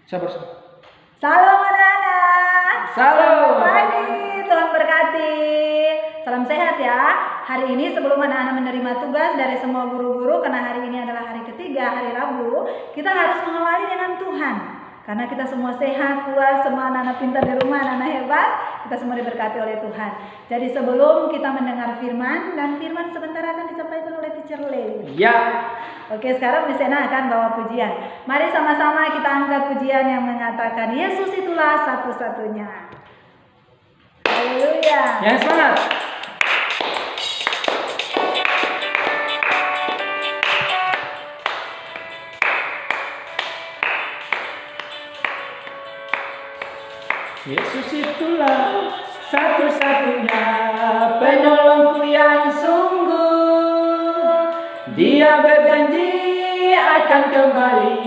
Sabar. Salam anak-anak. Salam pagi. Tuhan berkati. Salam sehat ya. Hari ini sebelum anak-anak menerima tugas dari semua guru-guru, karena hari ini adalah hari ketiga, hari Rabu, kita harus mengawali dengan Tuhan. Karena kita semua sehat, kuat, semua anak-anak pintar di rumah, anak-anak hebat, kita semua diberkati oleh Tuhan. Jadi sebelum kita mendengar firman, dan firman sebentar akan disampaikan oleh Teacher Lewi. Ya. Oke, sekarang Miss Ena akan bawa pujian. Mari sama-sama kita angkat pujian yang mengatakan Yesus itulah satu-satunya. Haleluya. Yang semangat. Yesus itulah satu-satunya penolongku yang sungguh. Dia berjanji akan kembali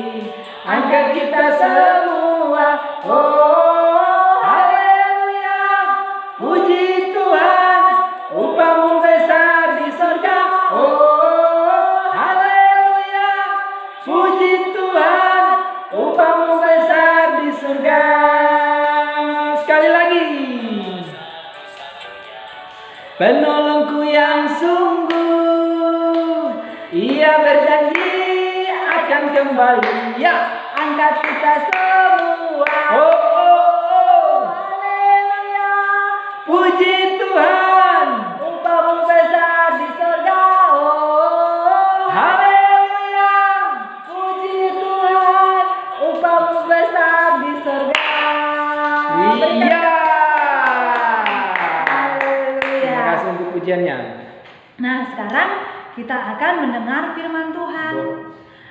angkat kita semua. Oh, haleluya, puji Tuhan, upahmu besar di surga. Oh, haleluya, puji Tuhan, upahmu besar di surga. Sekali lagi. Penolongku yang sungguh, Ia berjanji akan kembali. Ya, Angkat kita semua. oh, oh, oh. Haleluya, Puji Tuhan. upahmu besar di surga. Oh, Haleluya. puji Tuhan, upahmu besar di surga. Iya. Haleluya. Terima kasih untuk pujiannya. Nah, sekarang kita akan mendengar firman Tuhan.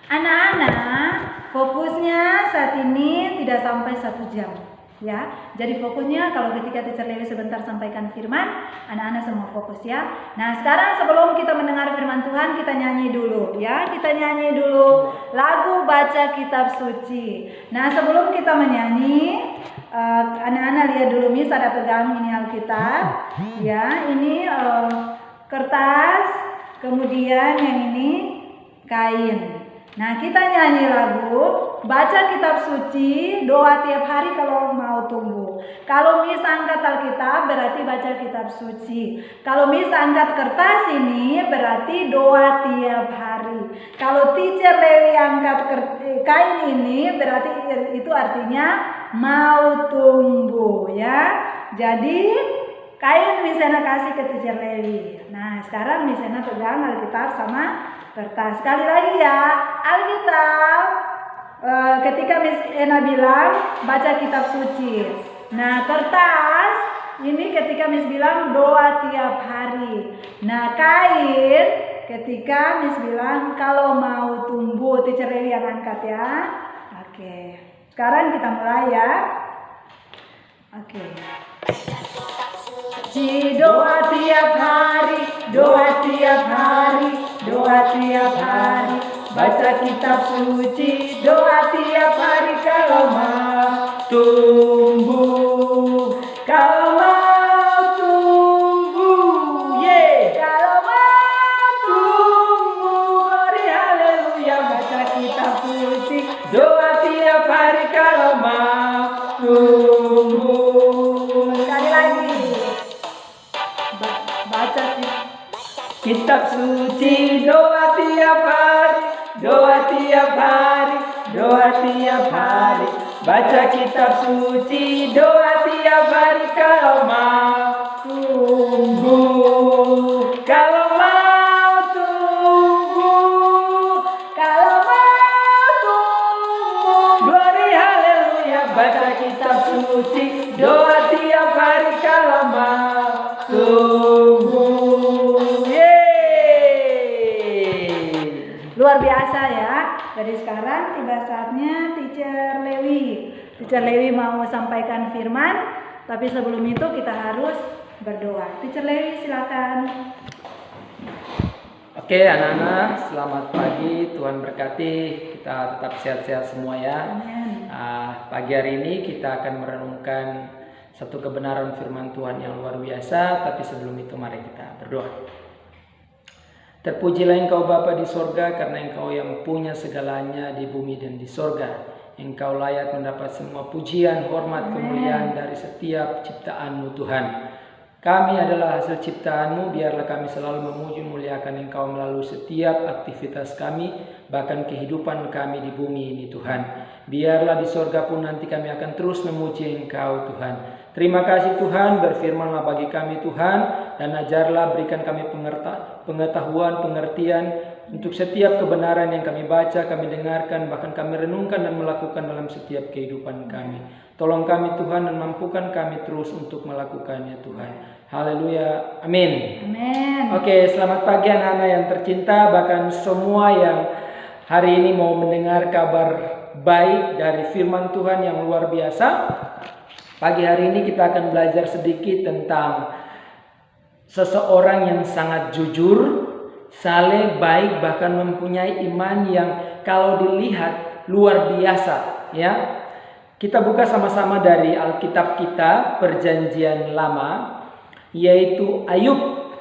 Anak-anak, fokusnya saat ini tidak sampai 1 jam. Ya, jadi fokusnya kalau ketika Teacher Lewi sebentar sampaikan firman, anak-anak semua fokus ya. Nah, sekarang sebelum kita mendengar firman Tuhan, kita nyanyi dulu ya. Kita nyanyi dulu lagu baca kitab suci. Nah, sebelum kita menyanyi, anak-anak lihat dulu, Miss ada pegang ini Alkitab. Ya, ini kertas, kemudian yang ini kain. Nah, kita nyanyi lagu, baca kitab suci, doa tiap hari kalau mau tumbuh. Kalau Miss angkat Alkitab berarti baca kitab suci. Kalau Miss angkat kertas ini berarti doa tiap hari. Kalau Teacher Lewi angkat kain ini berarti itu artinya mau tumbuh ya. Jadi kain Miss Ena kasih ke Teacher Lewi. Nah, sekarang Miss Ena pegang Alkitab sama kertas. Sekali lagi ya, Alkitab ketika Miss Ena bilang baca kitab suci. Nah, kertas ini ketika Miss bilang doa tiap hari. Nah, kain ketika Miss bilang kalau mau tumbuh. Teacher Lewi yang angkat ya. Oke, sekarang kita mulai ya. Oke. Doa tiap hari, doa tiap hari, doa tiap hari, baca kitab suci, doa tiap hari kalau mau tumbuh, kalau mau tumbuh, kalau mau tumbuh, glory haleluya, baca kitab suci, doa tiap hari kalau mau tumbuh. Sekali lagi. Baca kitab suci, doa tiap hari, doa tiap hari, doa tiap hari, baca kitab suci, doa tiap hari kalau mau tumbuh, kalau mau tumbuh, kalau mau tumbuh, glory haleluya, baca kitab suci, doa tiap hari kalau mau tumbuh. Luar biasa ya. Dari sekarang tiba saatnya Teacher Lewi. Teacher Lewi mau sampaikan firman, tapi sebelum itu kita harus berdoa. Teacher Lewi silakan. Oke anak-anak, selamat pagi, Tuhan berkati, kita tetap sehat-sehat semua ya. Pagi hari ini kita akan merenungkan satu kebenaran firman Tuhan yang luar biasa, tapi sebelum itu mari kita berdoa. Terpujilah Engkau Bapa di sorga, karena Engkau yang punya segalanya di bumi dan di sorga. Engkau layak mendapat semua pujian, hormat, kemuliaan dari setiap ciptaan-Mu Tuhan. Kami adalah hasil ciptaan-Mu, biarlah kami selalu memuji muliakan Engkau melalui setiap aktivitas kami, bahkan kehidupan kami di bumi ini Tuhan. Biarlah di sorga pun nanti kami akan terus memuji Engkau Tuhan. Terima kasih Tuhan, berfirmanlah bagi kami Tuhan, dan ajarlah, berikan kami pengetahuan, pengertian untuk setiap kebenaran yang kami baca, kami dengarkan, bahkan kami renungkan dan melakukan dalam setiap kehidupan kami. Tolong kami Tuhan dan mampukan kami terus untuk melakukannya Tuhan. Haleluya, amin. Amin. Oke, selamat pagi anak-anak yang tercinta, bahkan semua yang hari ini mau mendengar kabar baik dari firman Tuhan yang luar biasa. Pagi hari ini kita akan belajar sedikit tentang seseorang yang sangat jujur, saleh, baik, bahkan mempunyai iman yang kalau dilihat luar biasa, ya. Kita buka sama-sama dari Alkitab kita, Perjanjian Lama, yaitu Ayub.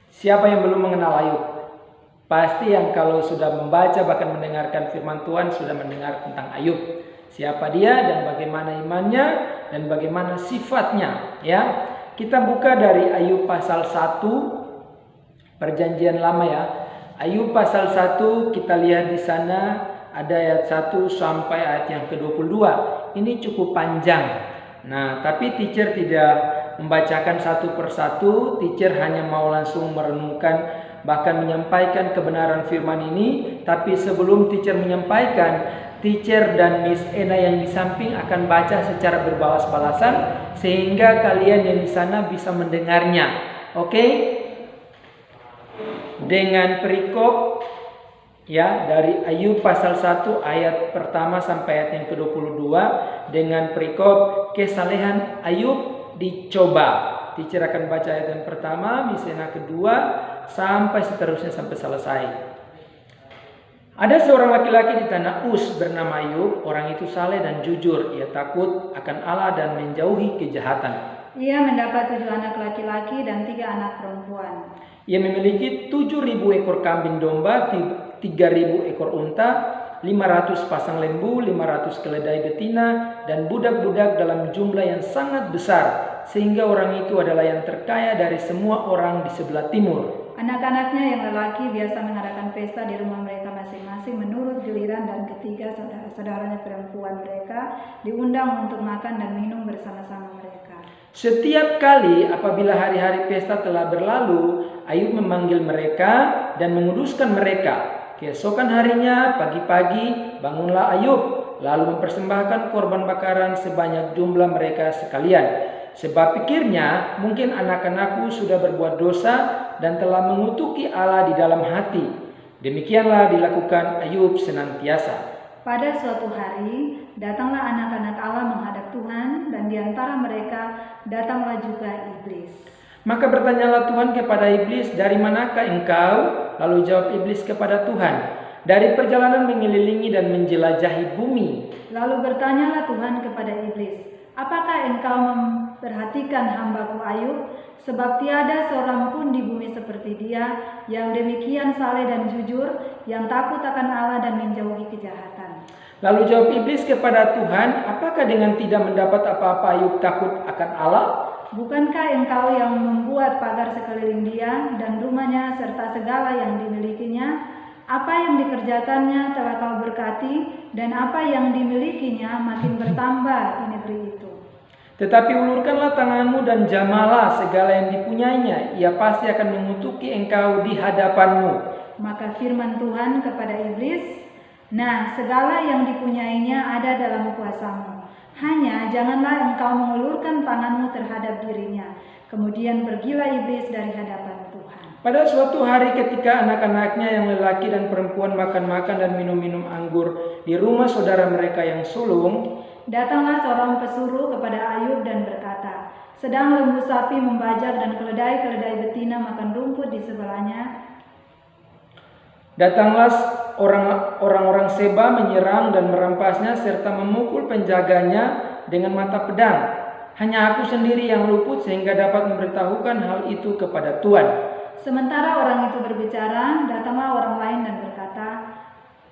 Siapa yang belum mengenal Ayub? Pasti yang kalau sudah membaca bahkan mendengarkan firman Tuhan sudah mendengar tentang Ayub. Siapa dia dan bagaimana imannya dan bagaimana sifatnya, ya. Kita buka dari Ayub pasal 1, Perjanjian Lama, ya. Ayub pasal 1, kita lihat di sana ada ayat 1 sampai ayat yang ke-22. Ini cukup panjang. Nah, tapi teacher tidak membacakan satu persatu, teacher hanya mau langsung merenungkan bahkan menyampaikan kebenaran firman ini. Tapi sebelum teacher menyampaikan, teacher dan Miss Ena yang di samping akan baca secara berbalas-balasan sehingga kalian yang di sana bisa mendengarnya. Oke? Dengan perikop, ya, dari Ayub pasal 1 ayat pertama sampai ayat yang ke-22 dengan perikop kesalehan Ayub dicoba. Teacher akan baca ayat yang pertama, Miss Ena kedua, sampai seterusnya sampai selesai. Ada seorang laki-laki di tanah Uz bernama Ayub. Orang itu saleh dan jujur. Ia takut akan Allah dan menjauhi kejahatan. Ia mendapat 7 anak laki-laki dan 3 anak perempuan. Ia memiliki 7.000 ekor kambing domba, 3.000 ekor unta, 500 pasang lembu, 500 keledai betina, dan budak-budak dalam jumlah yang sangat besar, sehingga orang itu adalah yang terkaya dari semua orang di sebelah timur. Anak-anaknya yang lelaki biasa mengadakan pesta di rumah mereka masing-masing menurut giliran, dan ketiga saudara-saudaranya perempuan mereka diundang untuk makan dan minum bersama-sama mereka. Setiap kali apabila hari-hari pesta telah berlalu, Ayub memanggil mereka dan menguduskan mereka. Keesokan harinya pagi-pagi bangunlah Ayub, lalu mempersembahkan korban bakaran sebanyak jumlah mereka sekalian. Sebab pikirnya, mungkin anak-anakku sudah berbuat dosa dan telah mengutuki Allah di dalam hati. Demikianlah dilakukan Ayub senantiasa. Pada suatu hari, datanglah anak-anak Allah menghadap Tuhan, dan di antara mereka datanglah juga iblis. Maka bertanyalah Tuhan kepada iblis, dari manakah engkau? Lalu jawab iblis kepada Tuhan, dari perjalanan mengelilingi dan menjelajahi bumi. Lalu bertanyalah Tuhan kepada iblis, apakah engkau memperhatikan hambaku Ayub? Sebab tiada seorang pun di bumi seperti dia, yang demikian saleh dan jujur, yang takut akan Allah dan menjauhi kejahatan. Lalu jawab iblis kepada Tuhan, apakah dengan tidak mendapat apa-apa Ayub takut akan Allah? Bukankah engkau yang membuat pagar sekeliling dia dan rumahnya serta segala yang dimilikinya? Apa yang dikerjakannya telah kau berkati, dan apa yang dimilikinya makin bertambah di negeri itu. Tetapi ulurkanlah tanganmu dan jamalah segala yang dipunyainya, ia pasti akan mengutuki engkau di hadapanmu. Maka firman Tuhan kepada iblis, nah, segala yang dipunyainya ada dalam kuasamu. Hanya janganlah engkau mengulurkan tanganmu terhadap dirinya. Kemudian pergilah iblis dari hadapan Tuhan. Pada suatu hari ketika anak-anaknya yang lelaki dan perempuan makan-makan dan minum-minum anggur di rumah saudara mereka yang sulung, datanglah seorang pesuruh kepada Ayub dan berkata, sedang lembu sapi membajak dan keledai-keledai betina makan rumput di sebelahnya. Datanglah orang-orang Seba menyerang dan merampasnya serta memukul penjaganya dengan mata pedang. Hanya aku sendiri yang luput sehingga dapat memberitahukan hal itu kepada Tuhan. Sementara orang itu berbicara, datanglah orang lain dan berkata,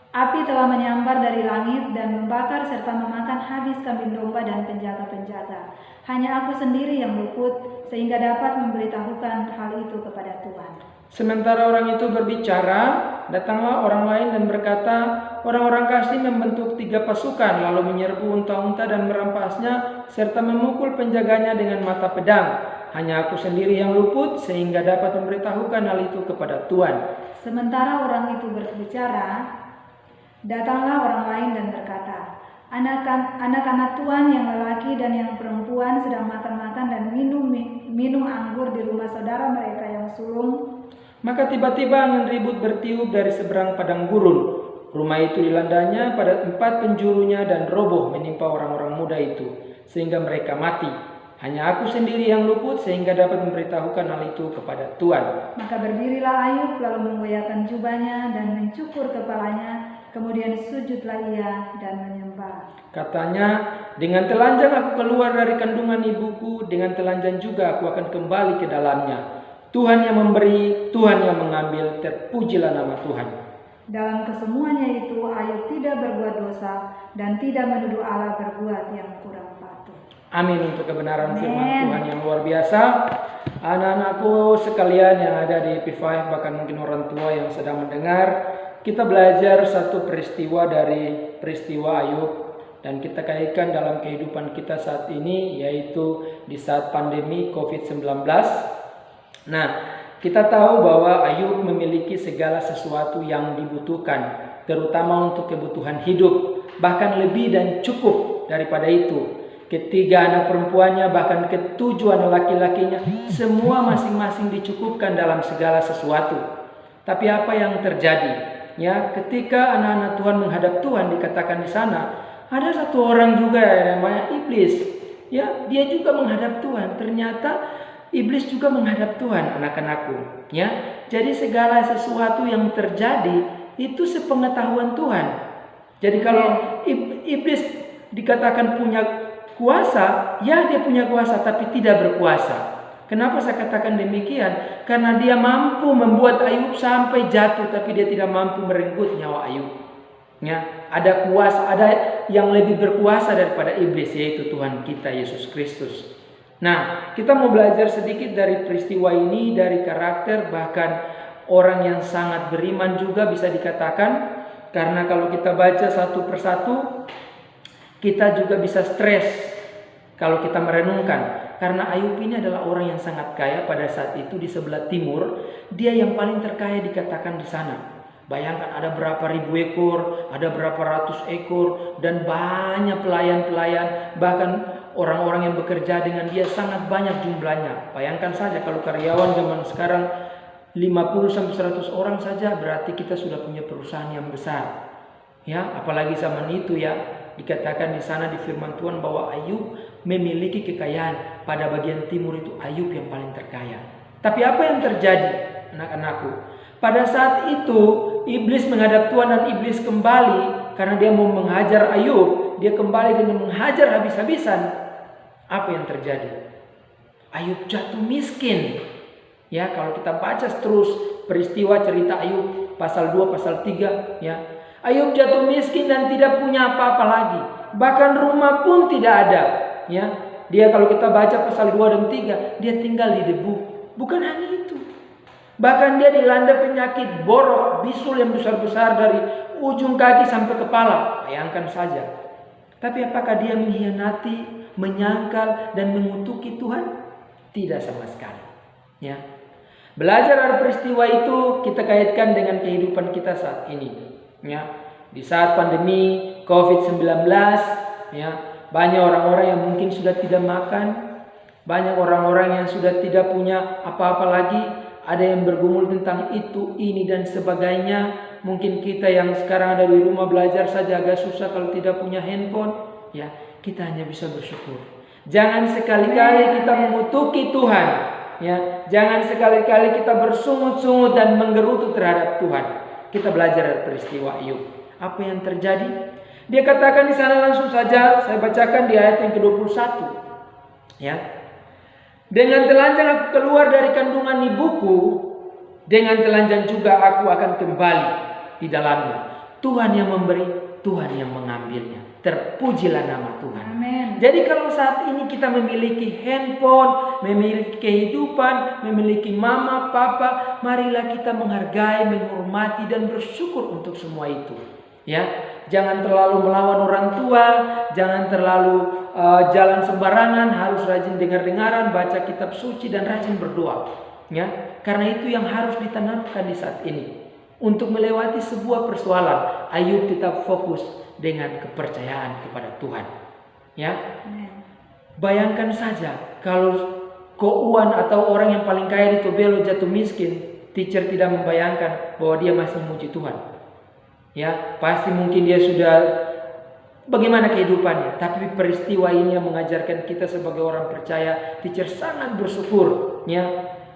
Api telah menyambar dari langit dan membakar serta memakan habis kambing domba dan penjaga-penjaga. Hanya aku sendiri yang luput, sehingga dapat memberitahukan hal itu kepada Tuhan. Sementara orang itu berbicara, datanglah orang lain dan berkata, orang-orang Kasdi membentuk 3 pasukan, lalu menyerbu unta-unta dan merampasnya, serta memukul penjaganya dengan mata pedang. Hanya aku sendiri yang luput, sehingga dapat memberitahukan hal itu kepada Tuhan. Sementara orang itu berbicara, datanglah orang lain dan berkata, anak-anak Tuhan yang lelaki dan yang perempuan sedang makan-makan dan minum anggur di rumah saudara mereka yang sulung. Maka tiba-tiba angin ribut bertiup dari seberang padang gurun. Rumah itu dilandanya pada 4 penjurunya dan roboh menimpa orang-orang muda itu, sehingga mereka mati. Hanya aku sendiri yang luput, sehingga dapat memberitahukan hal itu kepada Tuhan. Maka berdirilah Ayub, lalu menggoyahkan jubahnya dan mencukur kepalanya. Kemudian sujudlah ia dan menyembah. Katanya, dengan telanjang aku keluar dari kandungan ibuku, dengan telanjang juga aku akan kembali ke dalamnya. Tuhan yang memberi, Tuhan yang mengambil, terpujilah nama Tuhan. Dalam kesemuanya itu Ayub tidak berbuat dosa dan tidak menuduh Allah berbuat yang kurang patuh. Amin untuk kebenaran firman Tuhan yang luar biasa. Anak-anakku sekalian yang ada di P5, bahkan mungkin orang tua yang sedang mendengar, kita belajar satu peristiwa dari peristiwa Ayub dan kita kaitkan dalam kehidupan kita saat ini, yaitu di saat pandemi COVID-19. Nah, kita tahu bahwa Ayub memiliki segala sesuatu yang dibutuhkan, terutama untuk kebutuhan hidup, bahkan lebih dan cukup daripada itu. Ketiga anak perempuannya, bahkan ketujuh anak laki-lakinya, semua masing-masing dicukupkan dalam segala sesuatu. Tapi apa yang terjadi? Ya, ketika anak-anak Tuhan menghadap Tuhan, dikatakan di sana ada satu orang juga yang namanya iblis. Ya, dia juga menghadap Tuhan. Ternyata iblis juga menghadap Tuhan, anak-anakku. Ya, jadi segala sesuatu yang terjadi itu sepengetahuan Tuhan. Jadi kalau iblis dikatakan punya kuasa, ya dia punya kuasa, tapi tidak berkuasa. Kenapa saya katakan demikian? Karena dia mampu membuat Ayub sampai jatuh, tapi dia tidak mampu merenggut nyawa Ayub. Ya, ada kuasa, ada yang lebih berkuasa daripada iblis, yaitu Tuhan kita Yesus Kristus. Nah, kita mau belajar sedikit dari peristiwa ini, dari karakter, bahkan orang yang sangat beriman juga bisa dikatakan. Karena kalau kita baca satu persatu, kita juga bisa stres kalau kita merenungkan. Karena Ayub ini adalah orang yang sangat kaya pada saat itu di sebelah timur. Dia yang paling terkaya dikatakan di sana. Bayangkan ada berapa ribu ekor, ada berapa ratus ekor, dan banyak pelayan-pelayan. Bahkan orang-orang yang bekerja dengan dia sangat banyak jumlahnya. Bayangkan saja kalau karyawan zaman sekarang 50-100 orang saja, berarti kita sudah punya perusahaan yang besar. Ya, apalagi zaman itu ya. Dikatakan di sana di firman Tuhan bahwa Ayub memiliki kekayaan. Pada bagian timur itu Ayub yang paling terkaya. Tapi apa yang terjadi, anak-anakku? Pada saat itu iblis menghadap Tuhan dan iblis kembali karena dia mau menghajar Ayub. Dia kembali dengan menghajar habis-habisan. Apa yang terjadi? Ayub jatuh miskin. Ya, kalau kita baca terus peristiwa cerita Ayub pasal 2, pasal 3, ya. Ayub jatuh miskin dan tidak punya apa-apa lagi. Bahkan rumah pun tidak ada, ya. Dia kalau kita baca pasal 2 dan 3, dia tinggal di debu. Bukan hanya itu. Bahkan dia dilanda penyakit borok, bisul yang besar-besar dari ujung kaki sampai kepala. Bayangkan saja. Tapi apakah dia mengkhianati, menyangkal dan mengutuki Tuhan? Tidak sama sekali, ya. Belajar dari peristiwa itu kita kaitkan dengan kehidupan kita saat ini. Ya, di saat pandemi COVID-19, ya, banyak orang-orang yang mungkin sudah tidak makan, banyak orang-orang yang sudah tidak punya apa-apa lagi, ada yang bergumul tentang itu, ini dan sebagainya. Mungkin kita yang sekarang ada di rumah belajar saja agak susah kalau tidak punya handphone, ya, kita hanya bisa bersyukur. Jangan sekali-kali kita mengutuki Tuhan, ya, jangan sekali-kali kita bersungut-sungut dan menggerutu terhadap Tuhan. Kita belajar dari peristiwa Ayub. Apa yang terjadi? Dia katakan di sana langsung saja, saya bacakan di ayat yang ke-21. Ya. Dengan telanjang aku keluar dari kandungan ibuku, dengan telanjang juga aku akan kembali di dalamnya. Tuhan yang memberi, Tuhan yang mengambilnya. Terpujilah nama Tuhan. Amin. Jadi kalau saat ini kita memiliki handphone, memiliki kehidupan, memiliki mama, papa, marilah kita menghargai, menghormati dan bersyukur untuk semua itu. Ya, jangan terlalu melawan orang tua, jangan terlalu jalan sembarangan, harus rajin dengar-dengaran, baca kitab suci dan rajin berdoa. Ya, karena itu yang harus ditanamkan di saat ini. Untuk melewati sebuah persoalan, Ayub tetap fokus dengan kepercayaan kepada Tuhan. Ya, bayangkan saja kalau Kouan atau orang yang paling kaya di Tobelo jatuh miskin, teacher tidak membayangkan bahwa dia masih memuji Tuhan. Ya, pasti mungkin dia sudah bagaimana kehidupannya. Tapi peristiwa ini yang mengajarkan kita sebagai orang percaya, teacher sangat bersyukur. Ya,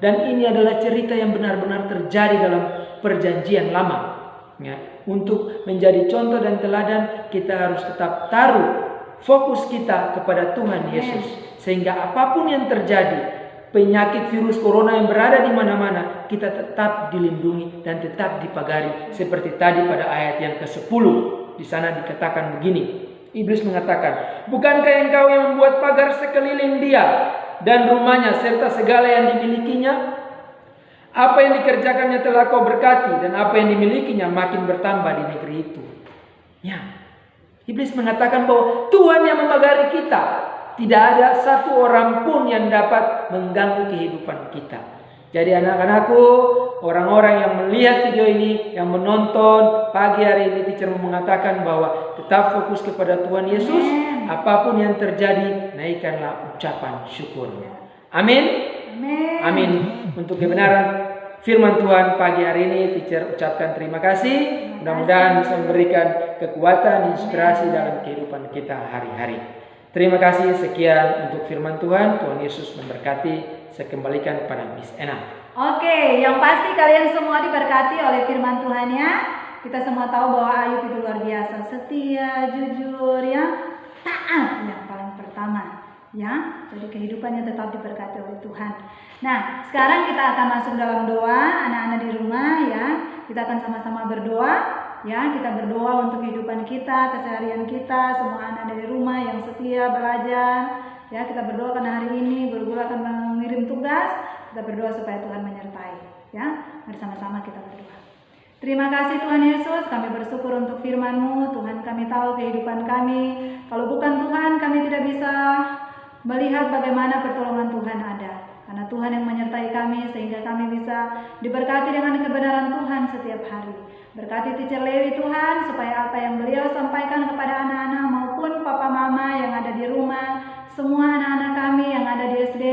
dan ini adalah cerita yang benar-benar terjadi dalam perjanjian lama. Ya, untuk menjadi contoh dan teladan, kita harus tetap taruh fokus kita kepada Tuhan Yesus. Sehingga apapun yang terjadi, penyakit virus corona yang berada di mana-mana, kita tetap dilindungi dan tetap dipagari. Seperti tadi pada ayat yang ke-10, di sana dikatakan begini. Iblis mengatakan, bukankah engkau yang membuat pagar sekeliling dia dan rumahnya serta segala yang dimilikinya? Apa yang dikerjakannya telah kau berkati, dan apa yang dimilikinya makin bertambah di negeri itu. Ya, Iblis mengatakan bahwa Tuhan yang memagari kita. Tidak ada satu orang pun yang dapat mengganggu kehidupan kita. Jadi anak-anakku, orang-orang yang melihat video ini, yang menonton pagi hari ini, teacher mengatakan bahwa tetap fokus kepada Tuhan Yesus. Apapun yang terjadi, naikkanlah ucapan syukur. Amin. Amin. Untuk kebenaran firman Tuhan pagi hari ini, teacher ucapkan terima kasih. Mudah-mudahan bisa memberikan kekuatan, inspirasi dalam kehidupan kita hari-hari. Terima kasih, sekian untuk firman Tuhan. Tuhan Yesus memberkati. Saya kembalikan kepada Miss Ena. Oke, yang pasti kalian semua diberkati oleh firman Tuhan ya. Kita semua tahu bahwa Ayub itu luar biasa, setia, jujur ya, taat yang paling pertama. Ya, jadi kehidupannya tetap diberkati oleh Tuhan. Nah, sekarang kita akan masuk dalam doa, anak-anak di rumah ya. Kita akan sama-sama berdoa ya. Kita berdoa untuk kehidupan kita, keseharian kita, semua anak dari rumah yang setia belajar. Ya, kita berdoa karena hari ini guru-guru akan mengirim tugas. Kita berdoa supaya Tuhan menyertai. Ya, mari sama-sama kita berdoa. Terima kasih Tuhan Yesus, kami bersyukur untuk firman-Mu. Tuhan, kami tahu kehidupan kami. Kalau bukan Tuhan, kami tidak bisa melihat bagaimana pertolongan Tuhan ada. Karena Tuhan yang menyertai kami sehingga kami bisa diberkati dengan kebenaran Tuhan setiap hari. Berkati teacher Lewi Tuhan supaya apa yang beliau sampaikan kepada anak-anak maupun papa mama yang ada di rumah, semua anak-anak kami yang ada di SD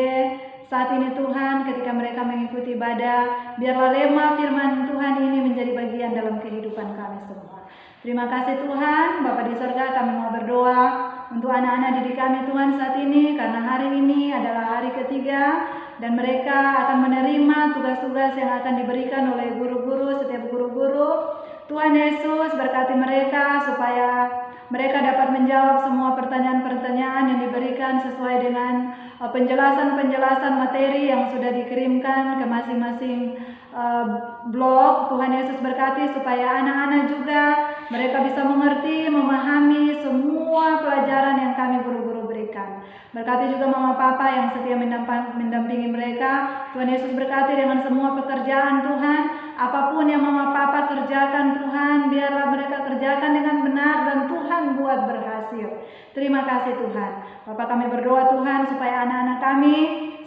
saat ini Tuhan, ketika mereka mengikuti ibadah, biarlah rema firman Tuhan ini menjadi bagian dalam kehidupan kami semua. Terima kasih Tuhan, Bapa di surga, kami mau berdoa untuk anak-anak didik kami Tuhan saat ini, karena hari ini adalah hari ketiga dan mereka akan menerima tugas-tugas yang akan diberikan oleh guru-guru, setiap guru-guru. Tuhan Yesus berkati mereka supaya mereka dapat menjawab semua pertanyaan-pertanyaan yang diberikan sesuai dengan penjelasan-penjelasan materi yang sudah dikirimkan ke masing-masing blog. Tuhan Yesus berkati supaya anak-anak juga mereka bisa mengerti, memahami semua pelajaran yang kami guru-guru berikan. Berkati juga mama papa yang setia mendampingi mereka. Tuhan Yesus berkati dengan semua pekerjaan Tuhan. Apapun yang mama papa kerjakan Tuhan, biarlah mereka kerjakan dengan benar dan Tuhan buat berhasil. Terima kasih Tuhan. Bapak, kami berdoa Tuhan supaya anak-anak kami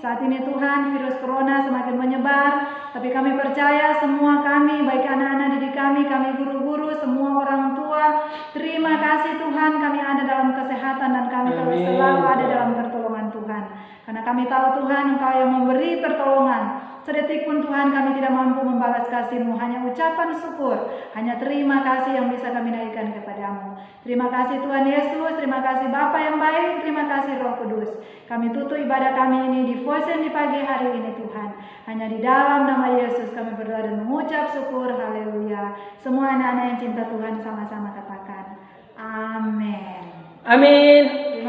saat ini Tuhan virus corona semakin menyebar. Tapi kami percaya semua kami, baik anak-anak didik kami guru-guru, semua orang tua, terima kasih Tuhan, kami ada dalam kesehatan dan kami terus selalu ada dalam pertolongan Tuhan. Karena kami tahu Tuhan Engkau yang memberi pertolongan. Sedetik pun Tuhan kami tidak mampu membalas kasih-Mu, hanya ucapan syukur, hanya terima kasih yang bisa kami naikkan kepada-Mu. Terima kasih Tuhan Yesus, terima kasih Bapa yang baik, terima kasih Roh Kudus. Kami tutup ibadah kami ini di Voice di pagi hari ini Tuhan. Hanya di dalam nama Yesus kami berdoa dan mengucap syukur, haleluya. Semua anak-anak yang cinta Tuhan sama-sama katakan amin. Amin.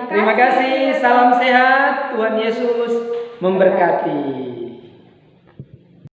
Terima kasih. Salam sehat. Tuhan Yesus memberkati.